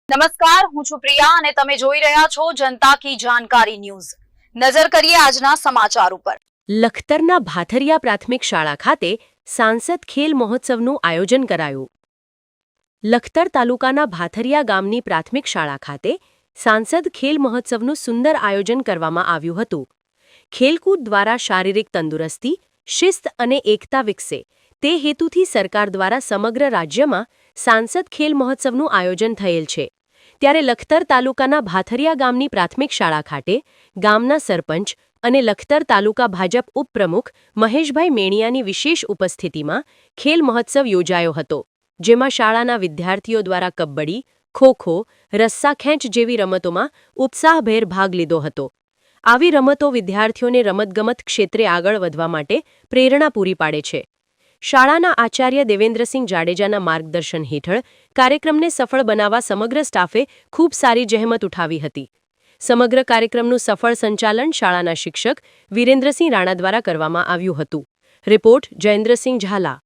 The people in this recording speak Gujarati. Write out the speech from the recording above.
નમસ્કાર, હું છું પ્રિયા અને તમે જોઈ રહ્યા છો જનતા કી જાણકારી ન્યૂઝ। નજર કરીએ આજના સમાચાર ઉપર। લખતરના ભાથરિયા પ્રાથમિક શાળા ખાતે સાંસદ ખેલ મહોત્સવનું આયોજન કરાયું। લખતર તાલુકાના ભાથરિયા ગામની પ્રાથમિક શાળા ખાતે સાંસદ ખેલ મહોત્સવનું સુંદર આયોજન કરવામાં આવ્યું હતું। ખેલકૂદ દ્વારા શારીરિક તંદુરસ્તી, શિસ્ત અને એકતા વિકસે તે હેતુથી સરકાર દ્વારા સમગ્ર રાજ્યમાં સાંસદ ખેલ મહોત્સવનું આયોજન થયેલ છે। ત્યારે લખતર તાલુકાના ભાથરિયા ગામની પ્રાથમિક શાળા ખાતે ગામના સરપંચ અને લખતર તાલુકા ભાજપ ઉપપ્રમુખ મહેશભાઈ મેણિયાની વિશેષ ઉપસ્થિતિમાં ખેલ મહોત્સવ યોજાયો હતો, જેમાં શાળાના વિદ્યાર્થીઓ દ્વારા કબડ્ડી, ખોખો, રસ્સાખેંચ જેવી રમતોમાં ઉત્સાહભેર ભાગ લીધો હતો। આવી રમતો વિદ્યાર્થીઓને રમતગમત ક્ષેત્રે આગળ વધવા માટે પ્રેરણા પૂરી પાડે છે। શાળાના આચાર્ય દેવેન્દ્રસિંહ જાડેજાના માર્ગદર્શન હેઠળ કાર્યક્રમને સફળ બનાવવા સમગ્ર સ્ટાફે ખૂબ સારી જહેમત ઉઠાવી હતી। સમગ્ર કાર્યક્રમનું સફળ સંચાલન શાળાના શિક્ષક વિરેન્દ્રસિંહ રાણા દ્વારા કરવામાં આવ્યું હતું। રિપોર્ટ જયેન્દ્રસિંહ ઝાલા।